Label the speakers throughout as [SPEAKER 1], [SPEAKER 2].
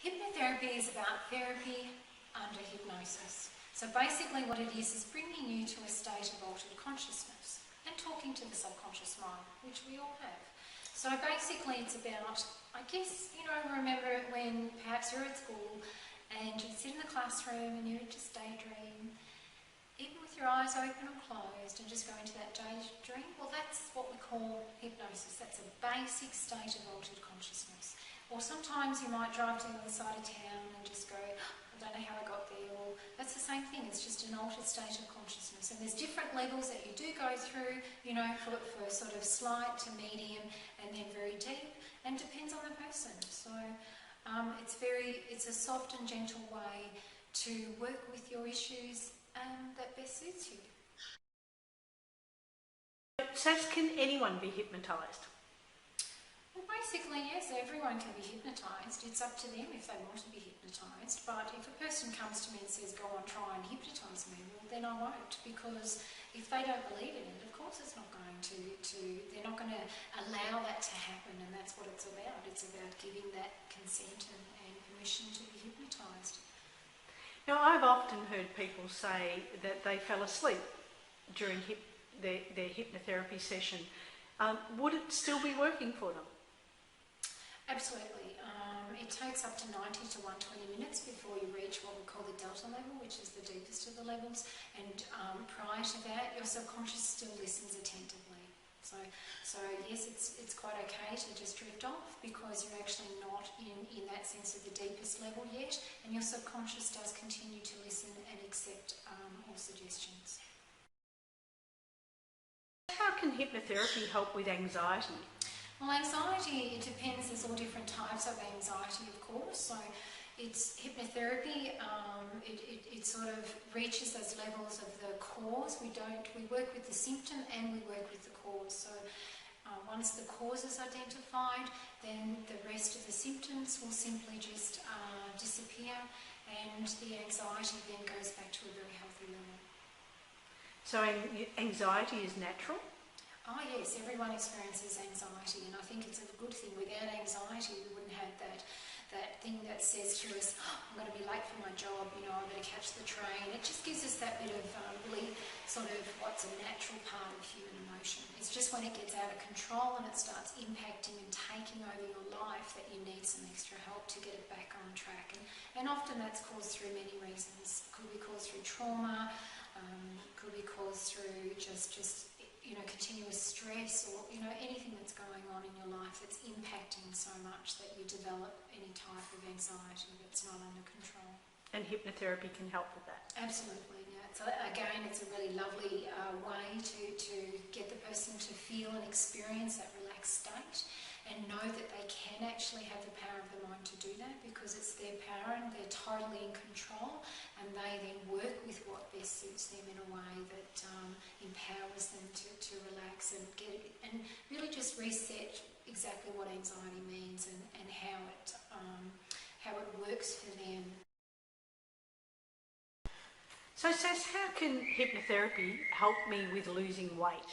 [SPEAKER 1] Hypnotherapy is about therapy under hypnosis. So basically what it is bringing you to a state of altered consciousness and talking to the subconscious mind, which we all have. So basically it's about, I guess, remember when perhaps you're at school and you'd sit in the classroom and you would just daydream, even with your eyes open or closed, and just go into that daydream. Well, that's what we call hypnosis. That's a basic state of altered consciousness. Or sometimes you might drive to the other side of town and just go, I don't know how I got there. Well, that's the same thing. It's just an altered state of consciousness. And there's different levels that you do go through, for sort of slight to medium and then very deep, and depends on the person. So it's a soft and gentle way to work with your issues that best suits you.
[SPEAKER 2] Cas, can anyone be hypnotised?
[SPEAKER 1] Well, basically, yes, everyone can be hypnotised. It's up to them if they want to be hypnotised. But if a person comes to me and says, go on, try and hypnotise me, well, then I won't, because if they don't believe in it, of course it's not going they're not going to allow that to happen, and that's what it's about. It's about giving that consent and permission to be hypnotised.
[SPEAKER 2] Now, I've often heard people say that they fell asleep during their hypnotherapy session. Would it still be working for them?
[SPEAKER 1] Absolutely. It takes up to 90 to 120 minutes before you reach what we call the delta level, which is the deepest of the levels. And prior to that, your subconscious still listens attentively. So yes, it's quite okay to just drift off, because you're actually not in that sense of the deepest level yet, and your subconscious does continue to listen and accept all suggestions.
[SPEAKER 2] How can hypnotherapy help with anxiety?
[SPEAKER 1] Well, anxiety, it depends. There's all different types of anxiety, of course. So it's hypnotherapy. It sort of reaches those levels of the cause. We work with the symptom and we work with the cause. So once the cause is identified, then the rest of the symptoms will simply just disappear, and the anxiety then goes back to a very healthy level.
[SPEAKER 2] So anxiety is natural?
[SPEAKER 1] Oh yes, everyone experiences anxiety, and I think it's a good thing. Without anxiety, we wouldn't have that thing that says to us, oh, I'm going to be late for my job, I better catch the train. It just gives us that bit of really sort of what's a natural part of human emotion. It's just when it gets out of control and it starts impacting and taking over your life that you need some extra help to get it back on track. And often that's caused through many reasons. Could be caused through trauma, could be caused through just continuous stress, or anything that's going on in your life that's impacting so much that you develop any type of anxiety that's not under control.
[SPEAKER 2] And hypnotherapy can help with that? Absolutely,
[SPEAKER 1] yeah. So again, it's a really lovely way to get the person to feel and experience that relaxed state, and know that they can actually have the power of the mind to do that, because it's their power and they're totally in control, and they then work with what best suits them in a way that empowers them to relax and really just reset exactly what anxiety means and how it works for them.
[SPEAKER 2] So Cas, how can hypnotherapy help me with losing weight?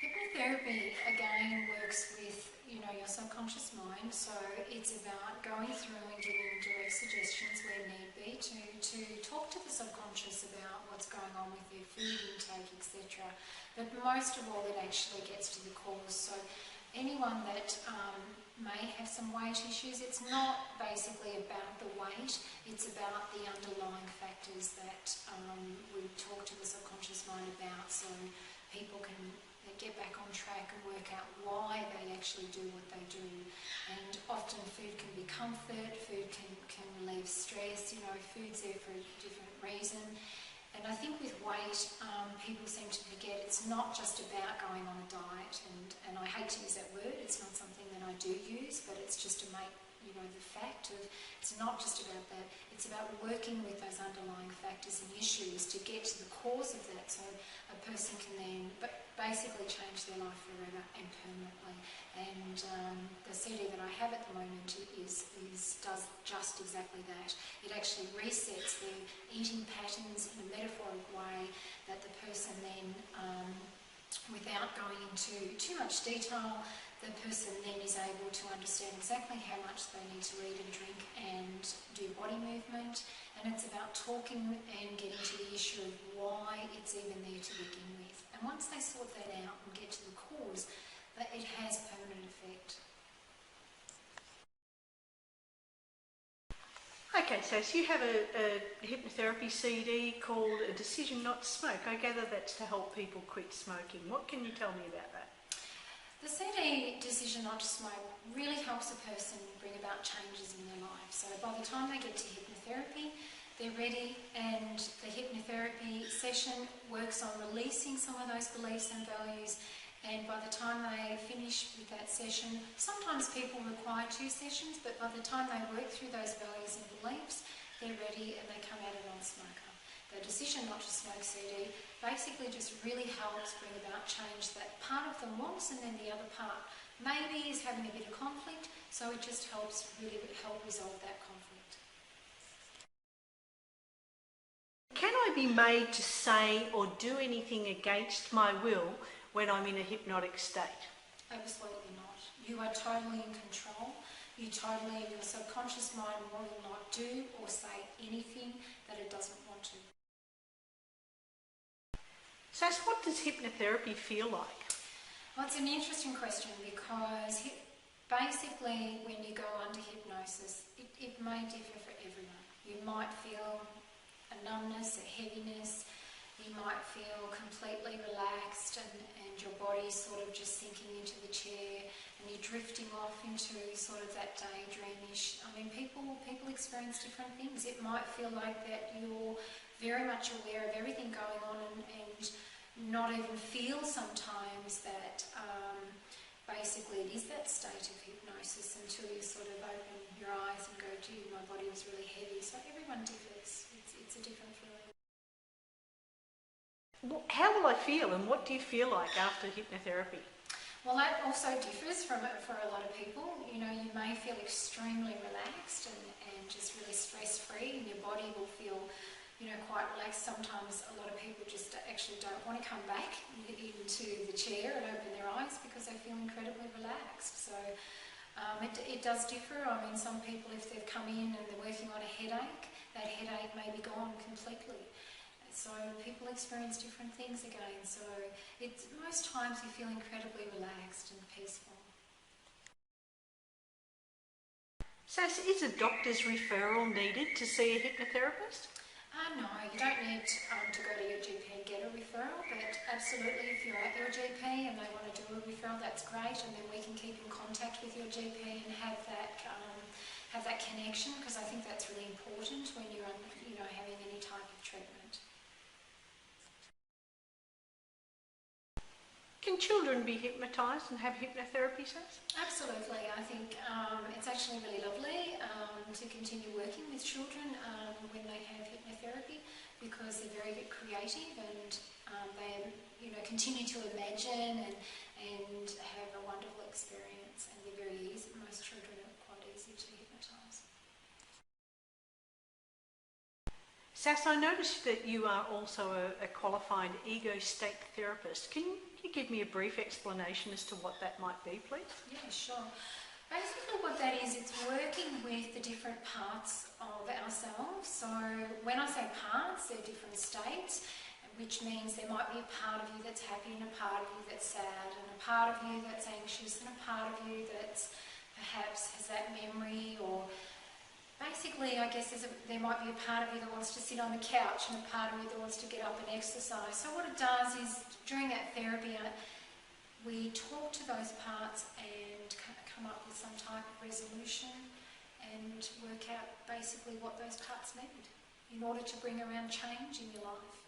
[SPEAKER 1] Hypnotherapy, again, works with, your subconscious mind, so it's about going through and giving direct suggestions where need be to talk to the subconscious about what's going on with their food intake, etc. But most of all, it actually gets to the cause. So anyone that may have some weight issues, it's not basically about the weight, it's about the underlying factors that we talk to the subconscious mind about, so people can get back on track and work out why they actually do what they do. And often food can be comfort, food can relieve stress, food's there for a different reason. And I think with weight, people seem to forget it's not just about going on a diet, and I hate to use that word, it's not something that I do use, but it's just to make the fact of, it's not just about that, it's about working with those underlying factors and issues to get to the cause of that, so a person can then basically change their life forever and permanently. And the CD that I have at the moment does just exactly that. It actually resets their eating patterns in a metaphoric way that the person then, without going into too much detail, the person then is able to understand exactly how much they need to eat and drink and do body movement. And it's about talking and getting to the issue of why it's even there to begin with. And once they sort that out and get to the cause, that it has permanent effect.
[SPEAKER 2] Okay, so you have a hypnotherapy CD called A Decision Not to Smoke. I gather that's to help people quit smoking. What can you tell me about that?
[SPEAKER 1] The CD, Decision Not to Smoke, really helps a person bring about changes in their life. So by the time they get to hypnotherapy, they're ready, and the hypnotherapy session works on releasing some of those beliefs and values. And by the time they finish with that session, sometimes people require 2 sessions, but by the time they work through those values and beliefs, they're ready and they come out a non-smoker. The Decision Not to Smoke CD basically just really helps bring about change that part of them wants, and then the other part maybe is having a bit of conflict, so it just helps really help resolve that conflict.
[SPEAKER 2] Can I be made to say or do anything against my will when I'm in a hypnotic state?
[SPEAKER 1] Absolutely not. You are totally in control. Your subconscious mind will not do or say anything that it doesn't want to.
[SPEAKER 2] So what does hypnotherapy feel like?
[SPEAKER 1] Well, it's an interesting question because basically when you go under hypnosis, it may differ for everyone. You might feel a numbness, a heaviness. You might feel completely relaxed and your body's sort of just sinking into the chair and you're drifting off into sort of that daydreamish. I mean, people experience different things. It might feel like that you're very much aware of everything going on and not even feel sometimes that basically it is that state of hypnosis until you sort of open your eyes and go, gee, my body was really heavy. So everyone differs. It's a different feeling.
[SPEAKER 2] How will I feel, and what do you feel like after hypnotherapy?
[SPEAKER 1] Well, that also differs for a lot of people. You know, you may feel extremely relaxed and just really stress-free, and your body will feel, you know, quite relaxed. Sometimes a lot of people just actually don't want to come back into the chair and open their eyes because they feel incredibly relaxed. So it does differ. I mean, some people, if they've come in and they're working on a headache, that headache may be gone completely. So people experience different things again. So most times you feel incredibly relaxed and peaceful.
[SPEAKER 2] So is a doctor's referral needed to see a hypnotherapist?
[SPEAKER 1] No, you don't need to go to your GP and get a referral, but absolutely if you're at your GP and they want to do a referral, that's great, and then we can keep in contact with your GP and have that connection, because I think that's really important when you're having any type of treatment.
[SPEAKER 2] Can children be hypnotised and have hypnotherapy sessions?
[SPEAKER 1] Absolutely. I think it's actually really lovely to continue working with children when they have hypnotherapy, because they're very creative and they continue to imagine and have a wonderful experience, and they're very easy. Most children are quite easy to hypnotise.
[SPEAKER 2] Sas, I noticed that you are also a qualified ego state therapist. Can you give me a brief explanation as to what that might be, please?
[SPEAKER 1] Yeah, sure. Basically what that is, it's working with the different parts of ourselves. So when I say parts, they're different states, which means there might be a part of you that's happy and a part of you that's sad, and a part of you that's anxious and a part of you that's perhaps has that memory, or basically, I guess there might be a part of you that wants to sit on the couch and a part of you that wants to get up and exercise. So what it does is, during that therapy, we talk to those parts and come up with some type of resolution and work out basically what those parts need in order to bring around change in your life.